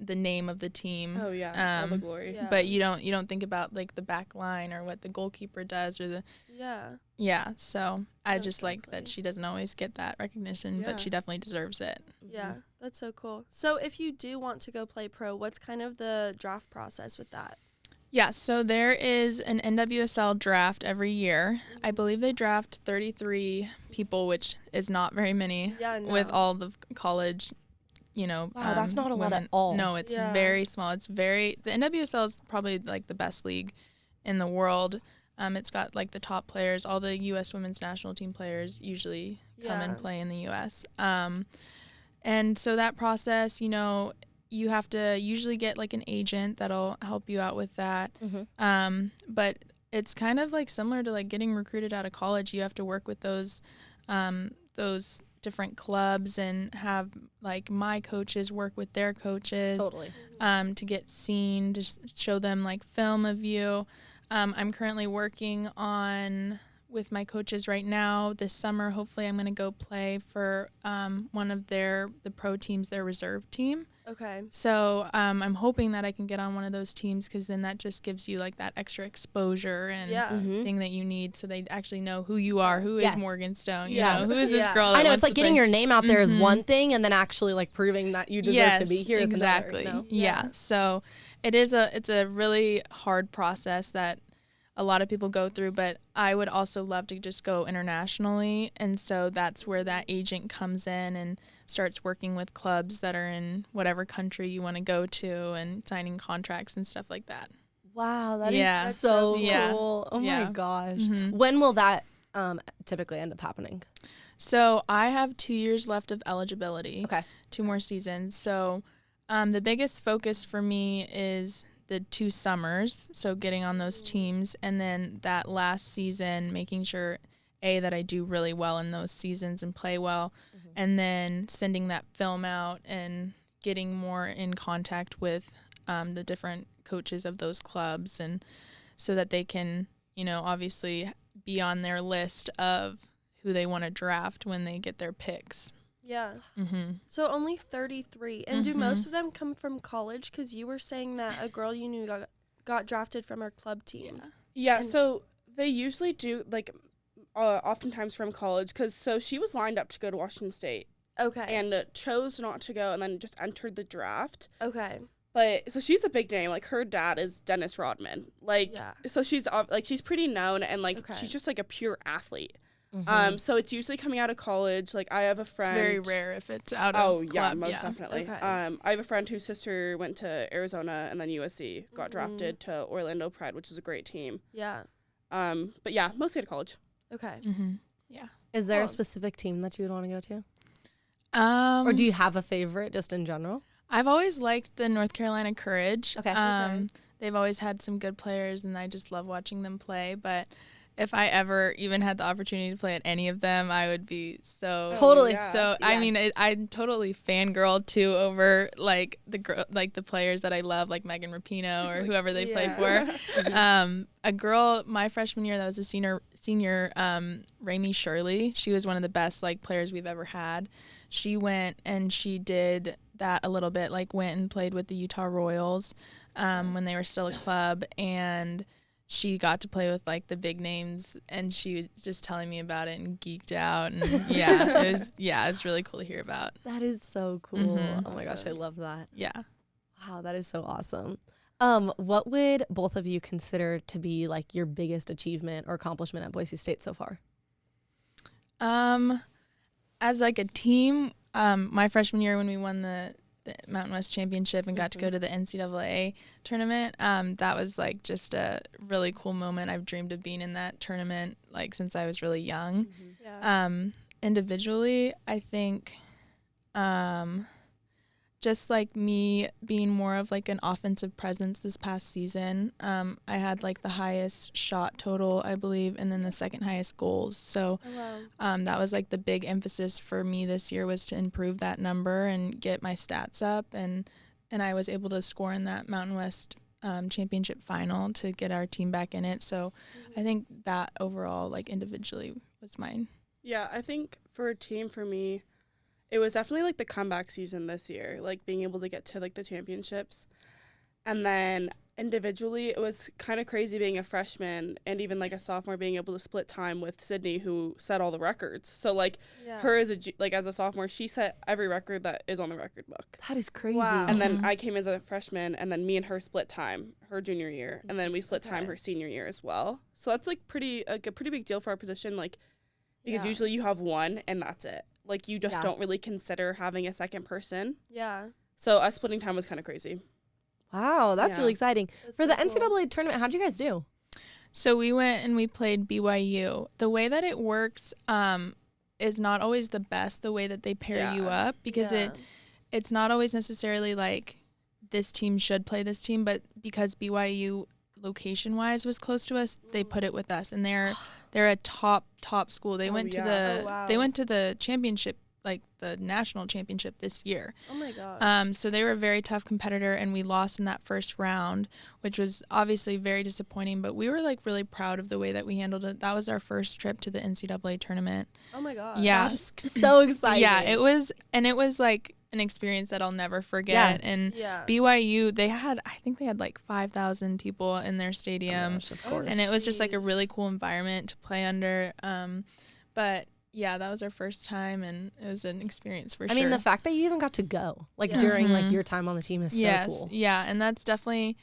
the name of the team. Oh, yeah. All the glory. Yeah. But you don't think about like the back line or what the goalkeeper does or Yeah. so I Most just like definitely. that she doesn't always get that recognition, Yeah. but she definitely deserves it. Yeah. That's so cool. So if you do want to go play pro, what's kind of the draft process with that? Yeah, so there is an NWSL draft every year. I believe they draft 33 people, which is not very many Yeah, no. with all the college, Wow, that's not a lot at women. all. No, it's Yeah. very small. The NWSL is probably like the best league in the world. It's got like the top players. All the U.S. women's national team players usually come and Yeah. play in the U.S. And so that process, you have to usually get like an agent that'll help you out with that. But it's kind of like similar to like getting recruited out of college. You have to work with those different clubs and have like my coaches work with their coaches Totally. to get seen, to show them like film of you. I'm currently working on with my coaches right now. This summer, hopefully, I'm going to go play for one of the pro teams, their reserve team. Okay. So I'm hoping that I can get on one of those teams because then that just gives you like that extra exposure and Yeah. thing that you need, so they actually know who you are, who Yes. is Morgan Stone, Yeah. who is this Yeah. girl. I that know wants it's like to getting play. your name out there is Mhm. one thing, and then actually like proving that you deserve to be here is exactly. another. Yeah. So it's a really hard process that a lot of people go through, but I would also love to just go internationally, and so that's where that agent comes in and starts working with clubs that are in whatever country you want to go to and signing contracts and stuff like that. Wow, that is Yeah. That's so so cool. cool. Oh Yeah. my gosh. Mhm. When will that typically end up happening? So I have 2 years left of eligibility. Okay. 2 more seasons. So the biggest focus for me is the 2 summers, so getting on those teams, and then that last season making sure that I do really well in those seasons and play well, and then sending that film out and getting more in contact with the different coaches of those clubs, and so that they can, obviously be on their list of who they want to draft when they get their picks. Yeah. Mm-hmm. So only 33. And do most of them come from college? Because you were saying that a girl you knew got drafted from our club team. Yeah, so they usually do, like, oftentimes from college, so she was lined up to go to Washington State. Okay. And chose not to go and then just entered the draft. Okay. But, so she's a big name. Like, her dad is Dennis Rodman. Like, so she's pretty known, and, like, she's just, like, a pure athlete. So it's usually coming out of college. Like, I have a friend. It's very rare if it's out of club. Yeah, most definitely. Okay. I have a friend whose sister went to Arizona and then USC, got drafted to Orlando Pride, which is a great team. Yeah. But yeah, mostly at college. Okay. Mm-hmm. Yeah. Is there a specific team that you would want to go to? Or do you have a favorite just in general? I've always liked the North Carolina Courage. Okay. They've always had some good players, and I just love watching them play. But if I ever even had the opportunity to play at any of them, I would be so Totally. So I mean, I'm totally fangirl too over like the players that I love, like Megan Rapinoe or whoever they play for. A girl my freshman year that was a senior, Raimi Shirley. She was one of the best like players we've ever had. She went and she did that a little bit, like went and played with the Utah Royals when they were still a club, and she got to play with like the big names, and she was just telling me about it and geeked out, and it's really cool to hear about. That is so cool. Mm-hmm. Oh my gosh, I love that. Yeah. Wow, that is so awesome. What would both of you consider to be like your biggest achievement or accomplishment at Boise State so far? As like a team, my freshman year when we won the Mountain West Championship and got to go to the NCAA tournament, that was like just a really cool moment. I've dreamed of being in that tournament like since I was really young. Yeah. Individually, I think just like me being more of like an offensive presence this past season. I had like the highest shot total, I believe, and then the second highest goals. So that was like the big emphasis for me this year, was to improve that number and get my stats up. And I was able to score in that Mountain West championship final to get our team back in it. So I think that overall, like individually, was mine. Yeah, I think for a team, for me, it was definitely like the comeback season this year, like being able to get to like the championships. And then individually, it was kind of crazy being a freshman and even like a sophomore, being able to split time with Sydney, who set all the records. So like her as a sophomore, she set every record that is on the record book. That is crazy. Wow. And then I came as a freshman, and then me and her split time her junior year, and then we split time her senior year as well. So that's like a pretty big deal for our position, like because usually you have one and that's it. Like, you just don't really consider having a second person. Yeah. So us splitting time was kind of crazy. Wow, that's really exciting. That's For so the NCAA tournament, how'd you guys do? So we went and we played BYU. The way that it works is not always the best, the way that they pair you up, because it's not always necessarily like this team should play this team, but because BYU location-wise was close to us, they put it with us, and they're a top school. They went to the championship, like the national championship this year. Oh my god. So they were a very tough competitor, and we lost in that first round, which was obviously very disappointing, but we were like really proud of the way that we handled it. That was our first trip to the NCAA tournament. Oh my god. Yeah. That's so exciting. Yeah, it was like an experience that I'll never forget. And BYU, I think they had like 5,000 people in their stadium. Oh gosh, of course. And it was just like a really cool environment to play under. But yeah, that was our first time, and it was an experience for sure. I mean, the fact that you even got to go like during like your time on the team is so cool. Yeah, and that's definitely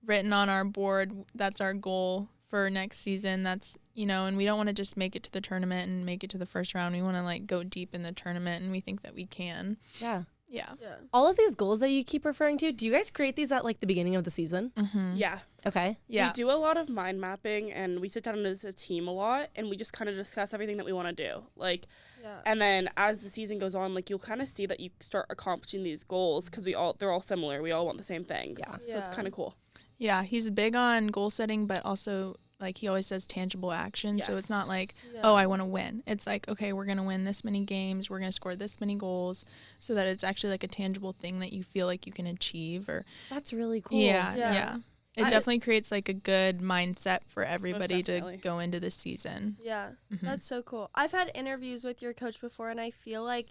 written on our board. That's our goal for next season. That's, and we don't want to just make it to the tournament and make it to the first round. We want to like go deep in the tournament, and we think that we can. Yeah. Yeah. All of these goals that you keep referring to, do you guys create these at like the beginning of the season? Mm-hmm. Yeah. Okay. Yeah. We do a lot of mind mapping, and we sit down as a team a lot, and we just kind of discuss everything that we want to do. Like, Yeah. And then as the season goes on, like, you'll kind of see that you start accomplishing these goals because they're all similar. We all want the same things. Yeah. So it's kind of cool. Yeah, he's big on goal setting, but also, like, he always says tangible action. So it's not like, oh, I want to win. It's like, okay, we're going to win this many games. We're going to score this many goals, so that it's actually like a tangible thing that you feel like you can achieve. Or That's really cool. Yeah. It definitely creates like a good mindset for everybody to definitely. go into this season. Yeah, Mhm. that's so cool. I've had interviews with your coach before, and I feel like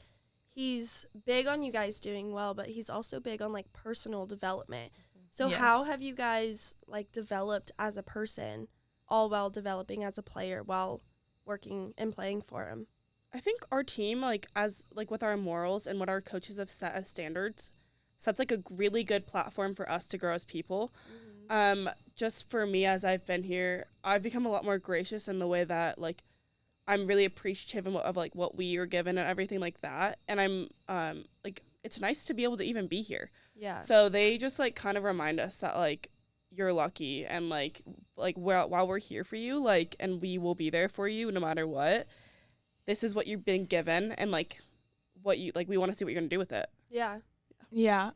he's big on you guys doing well, but he's also big on like personal development. So Yes. how have you guys like developed as a person, all while developing as a player while working and playing for him? I think our team, like, as like with our morals and what our coaches have set as standards, sets like a really good platform for us to grow as people. Just for me, as I've been here, I've become a lot more gracious in the way that, like, I'm really appreciative of like what we are given and everything like that. And I'm like, it's nice to be able to even be here. Yeah. So they just like kind of remind us that, like, you're lucky, and like while we're here for you, like, and we will be there for you no matter what. This is what you've been given, and like what you like. We want to see what you're gonna do with it. Yeah. Yeah.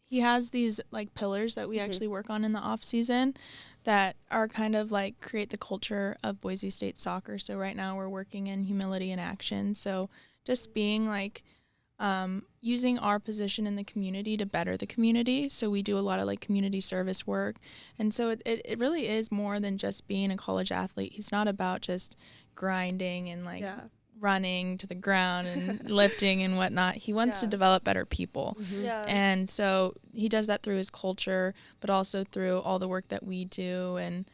He has these like pillars that we actually work on in the off season that are kind of like create the culture of Boise State soccer. So right now we're working in humility and action. So just being like using our position in the community to better the community. So we do a lot of like community service work. And so it really is more than just being a college athlete. He's not about just grinding and like running to the ground and lifting and whatnot. He wants to develop better people. Yeah. And so he does that through his culture, but also through all the work that we do. And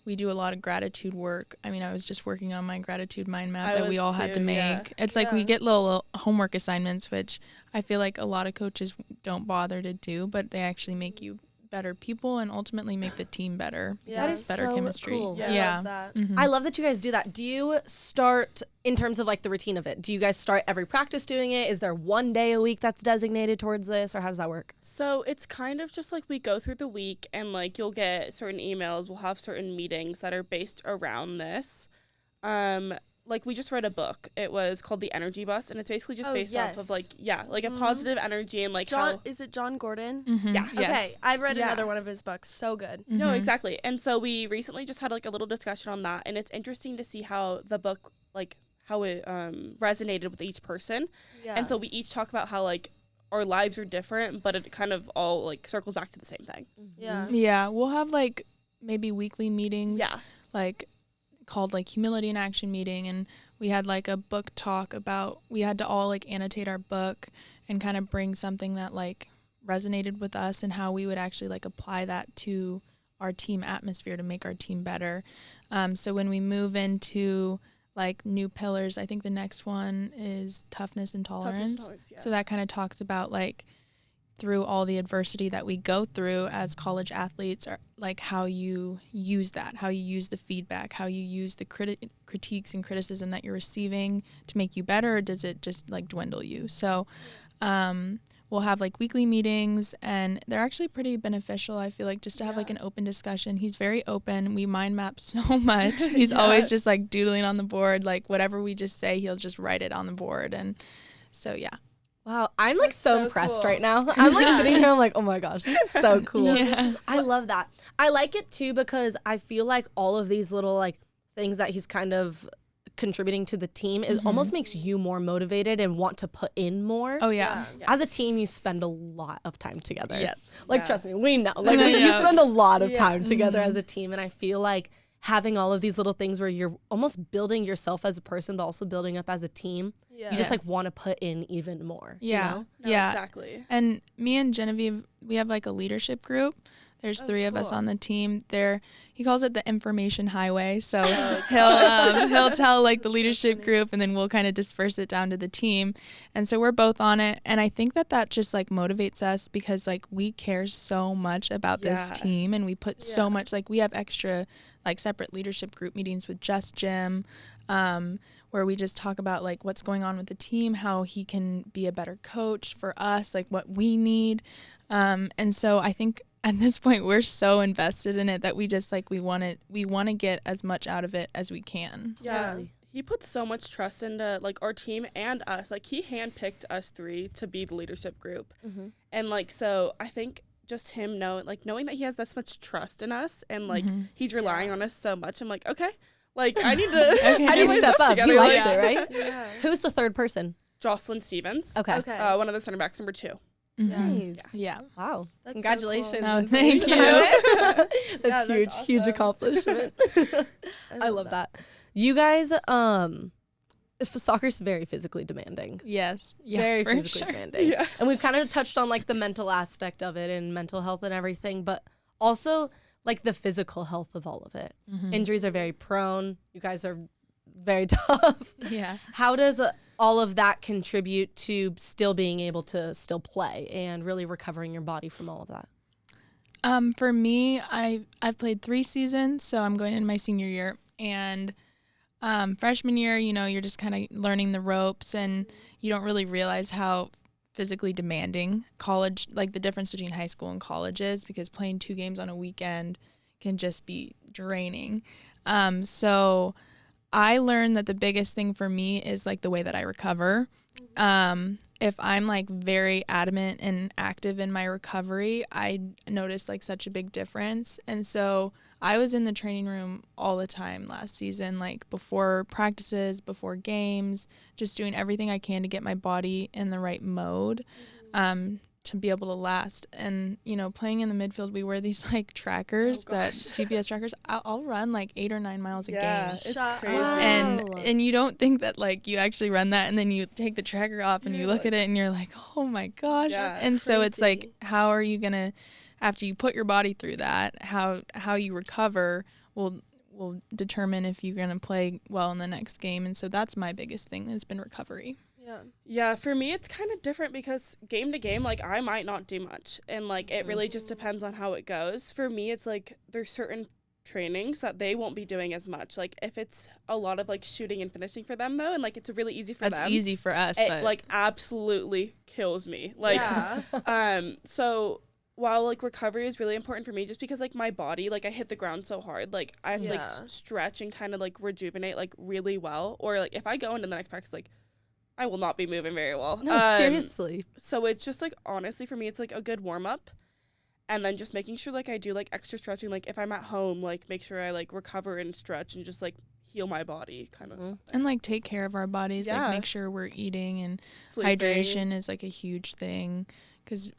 we do a lot of gratitude work. I mean, I was just working on my gratitude mind map that we all had to make. It's like we get little homework assignments, which I feel like a lot of coaches don't bother to do, but they actually make you better people and ultimately make the team better. Yeah. That is better so chemistry. cool. I Yeah. love that. Mhm. I love that you guys do that. Do you start in terms of like the routine of it? Do you guys start every practice doing it? Is there one day a week that's designated towards this, or how does that work? So it's kind of just like we go through the week, and like you'll get certain emails. We'll have certain meetings that are based around this. Like we just read a book. It was called The Energy Bus, and it's basically just based off of like a positive energy and like John, how. is it John Gordon? Yeah. Okay, Yes. I've read Yeah. another one of his books. So good. No, exactly. And so we recently just had like a little discussion on that, and it's interesting to see how the book, like how it resonated with each person. Yeah. And so we each talk about how like our lives are different, but it kind of all like circles back to the same thing. Yeah. Yeah, we'll have like maybe weekly meetings. Yeah. Like called like humility and action meeting, and we had like a book talk about, we had to all like annotate our book and kind of bring something that like resonated with us and how we would actually like apply that to our team atmosphere to make our team better. So when we move into like new pillars, I think the next one is toughness and tolerance. So that kind of talks about like through all the adversity that we go through as college athletes, are like how you use that, how you use the feedback, how you use the critiques and criticism that you're receiving to make you better, or does it just like dwindle you? So we'll have like weekly meetings, and they're actually pretty beneficial, I feel like, just to have like an open discussion. He's very open. We mind map so much. He's always just like doodling on the board, like whatever we just say, he'll just write it on the board. And so, yeah. Wow, I'm like That's so so impressed cool. right now. I'm like sitting here, I'm like, oh my gosh, this is so cool. Yeah. I love that. I like it too because I feel like all of these little like things that he's kind of contributing to the team, it almost makes you more motivated and want to put in more. Oh, yeah. As a team, you spend a lot of time together. Yes. Like, trust me, we know. Like, you spend a lot of time together as a team. And I feel like having all of these little things where you're almost building yourself as a person, but also building up as a team, Yeah. you just like want to put in even more. Yeah. You know? No, Yeah. exactly. And me and Genevieve, we have like a leadership group. There's three of us on the team. He calls it the information highway. So he'll tell like the leadership group, and then we'll kind of disperse it down to the team. And so we're both on it. And I think that just like motivates us because like we care so much about this team, and we put so much, like we have extra like separate leadership group meetings with just Jim, where we just talk about like what's going on with the team, how he can be a better coach for us, like what we need. And so I think at this point we're so invested in it that we just like we want to get as much out of it as we can. Yeah. he puts so much trust into like our team and us. Like he handpicked us 3 to be the leadership group. And like, so I think just him knowing that he has this much trust in us and like he's relying on us so much. I'm like, okay, like I need to, I need to step up. He likes like, it, right? Yeah. Who's the third person? Jocelyn Stevens. Okay. One of the center backs, number 2. Nice. Yeah. Wow. That's so Congratulations. cool. Oh, thank you. That's huge, that's huge awesome. accomplishment. I love that. You guys, soccer's very physically demanding. Yes. Yeah, Very for physically sure. demanding. Yes. And we've kind of touched on like the mental aspect of it and mental health and everything, but also like the physical health of all of it. Injuries are very prone. You guys are very tough. Yeah. How does all of that contribute to still being able to still play and really recovering your body from all of that? For me, I've played 3 seasons, so I'm going into my senior year. And freshman year, you're just kind of learning the ropes, and you don't really realize how physically demanding college, like the difference between high school and college is, because playing 2 games on a weekend can just be draining. So I learned that the biggest thing for me is like the way that I recover. If I'm like very adamant and active in my recovery, I noticed like such a big difference. And so I was in the training room all the time last season, like before practices, before games, just doing everything I can to get my body in the right mode, to be able to last. And, playing in the midfield, we wear these like trackers, that GPS trackers. I'll run like 8 or 9 miles a game. It's crazy. And you don't think that like you actually run that, and then you take the tracker off and you look at it and you're like, oh my gosh. Yeah. And so it's like, how are you gonna, after you put your body through that, how you recover will determine if you're gonna play well in the next game. And so that's my biggest thing, has been recovery. Yeah, for me it's kind of different because game to game, like I might not do much, and like it really just depends on how it goes. For me, it's like there's certain trainings that they won't be doing as much. Like if it's a lot of like shooting and finishing for them though, and like it's really easy for them. That's easy for us, It but like absolutely kills me. Like so while like recovery is really important for me, just because like my body, like I hit the ground so hard, like I have to like stretch and kind of like rejuvenate like really well, or like if I go into the next practice, like I will not be moving very well. No, seriously. So it's just like, honestly, for me, it's like a good warm up, and then just making sure like I do like extra stretching. Like if I'm at home, like make sure I like recover and stretch and just like heal my body kind of. And like take care of our bodies, like make sure we're eating, and Sleeping. hydration is like a huge thing, because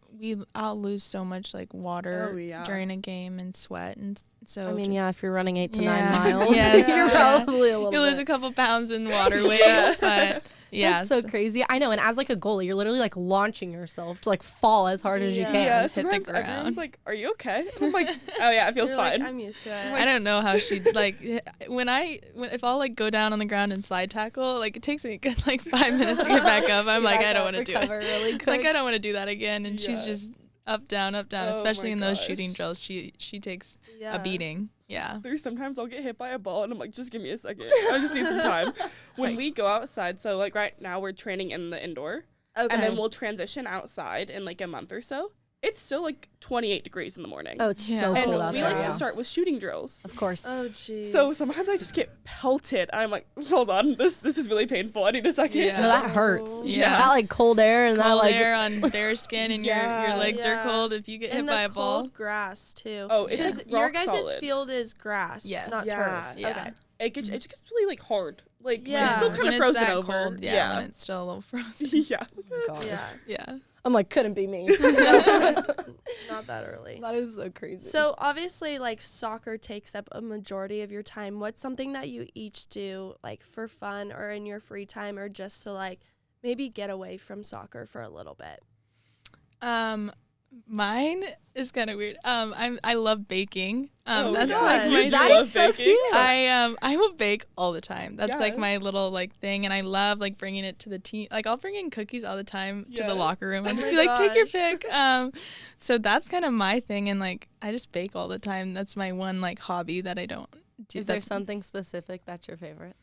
I'll lose so much like water during a game and sweat, and so I mean, if you're running 8 to 9 Yeah. miles, Yes. you're probably a little you'll lose bit. a couple pounds in water weight, but yeah, That's so crazy. I know. And as like a goalie, you're literally like launching yourself to like fall as hard as you can. Yeah, hit the sometimes ground. everyone's like, "Are you okay?" And I'm like, "Oh yeah, it feels You're fine." Like, I'm used to it. I don't know how she like if I'll like go down on the ground and slide tackle, like it takes me a good like 5 minutes to get back up. I'm like, I don't want to do it. Really quick. Like I don't want to do that again. And she's just up, down, especially my in those gosh. shooting drills. She takes a beating. Yeah. There's sometimes I'll get hit by a ball and I'm like, just give me a second. I just need some time. When we go outside, so like right now we're training in the indoor. Okay. And then we'll transition outside in like a month or so. It's still like 28 degrees in the morning. Oh, it's Yeah. so And cold out we there. like to start with shooting drills. Of course. Oh, jeez. So sometimes I just get pelted. I'm like, hold on, this is really painful. I need a second. Yeah. No, that hurts. Yeah. That like cold air and that Cold like air on bare skin, and your legs are cold if you get hit and by the a ball. cold grass too. Oh, it's because like your rock guys' solid. field is grass, Yes. not Yeah. turf. Yeah. Okay. It just gets really like hard. Like Yeah. it's still When kind of it's frozen that over. cold, when it's still a little frozen. Yeah. God. Yeah. Yeah. I'm like, couldn't be me. Not that early. That is so crazy. So obviously, like soccer takes up a majority of your time. What's something that you each do, like for fun or in your free time, or just to like maybe get away from soccer for a little bit? Mine is kind of weird. I love baking. Oh That's God. like my That love is so baking? cute. I will bake all the time. That's like Yeah. my little like thing, and I love like bringing it to the team. Like I'll bring in cookies all the time to Yeah. the locker room and Oh just my be like, take your gosh. pick. So that's kind of my thing, and like I just bake all the time. That's my one like hobby that I don't do. is there something specific that's your favorite?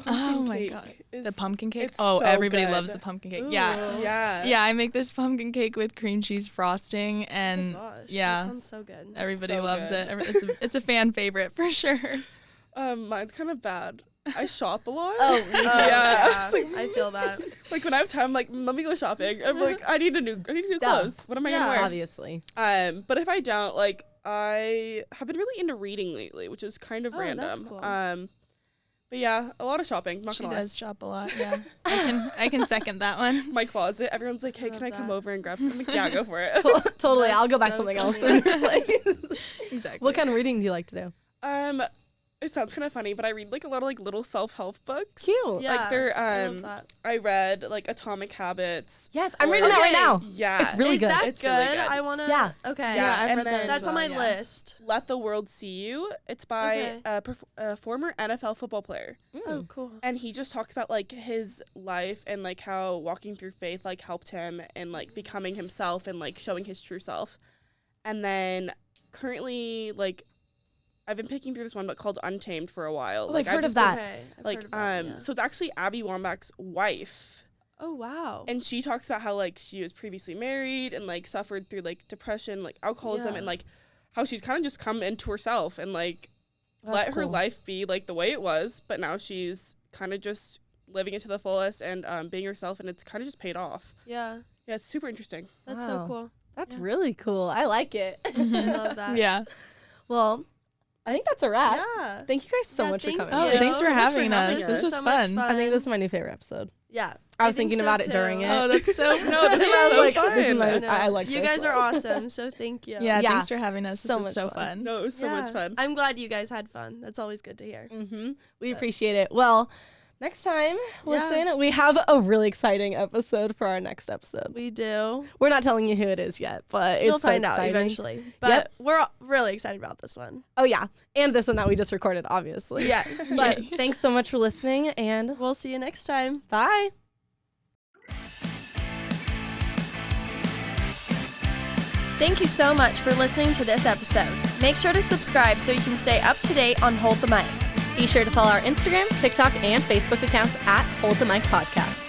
Oh my cake god, is- the pumpkin cake. it's Oh, so everybody good. loves the pumpkin cake. Ooh. Yeah. Yeah. Yeah, I make this pumpkin cake with cream cheese frosting, Oh and my gosh, yeah. that sounds so good. everybody so loves good. it. It's a fan favorite for sure. Mine's kind of bad. I shop a lot. Oh, me too. Yeah. I feel that. Like when I have time, I'm like, let me go shopping. I'm like, I need new clothes. What am I gonna wear? Obviously. But if I don't, like, I have been really into reading lately, which is kind of random. That's cool. But yeah, a lot of shopping. Not She gonna lie. does shop a lot. Yeah, I can second that one. My closet. Everyone's like, hey, Love can I come that. over and grab something? Yeah, go for it. Totally. I'll That's go buy so something else funny. in your place. Exactly. What kind of reading do you like to do? It sounds kind of funny, but I read like a lot of like little self-help books. Cute. Yeah, Like they're I love that. I read like Atomic Habits. Yes, I'm or- reading that right Okay. now. Yeah. It's really Is good. that It's good? really good. I want to. Yeah. Okay. Yeah, I've and read that then- as That's on my well, yeah. list. Let the World See You. It's by Okay. a former NFL football player. Oh, cool. And he just talks about like his life and like how walking through faith like helped him and like becoming himself and like showing his true self. And then currently like I've been picking through this one but called Untamed for a while. Oh, like I've heard of just that. Okay. I've like heard of that, yeah. so it's actually Abby Wambach's wife. Oh, wow. And she talks about how like she was previously married and like suffered through like depression, like alcoholism, Yeah. and like how she's kind of just come into herself and like That's let her cool. life be like the way it was, but now she's kind of just living it to the fullest and being herself, and it's kind of just paid off. Yeah. Yeah, it's super interesting. That's Wow. so cool. That's Yeah. really cool. I like it. I love that. Yeah. Well, I think that's a wrap. Yeah. Thank you guys so Yeah, much for thank coming. Oh, you. thanks for so much for having having us. us. This is was so much fun. I think this is my new favorite episode. Yeah. I was think thinking so about it too. during it. Oh, that's so. No, this I is was so like, fun. this is my- I know. I like you this guys are one. awesome, so thank you. Yeah, Yeah. thanks for having us. So This much is so fun. fun. No, it was so much Yeah. fun. I'm glad you guys had fun. That's always good to hear. Mm-hmm. We appreciate it. Well, next time, listen, we have a really exciting episode for our next episode. We do. We're not telling you who it is yet, but it's You'll so find out exciting. eventually. But we're really excited about this one. Oh, yeah. And this one that we just recorded, obviously. Yes. But thanks so much for listening, and We'll see you next time. bye. Thank you so much for listening to this episode. Make sure to subscribe so you can stay up to date on Hold the Mic. Be sure to follow our Instagram, TikTok, and Facebook accounts at Hold the Mic Podcast.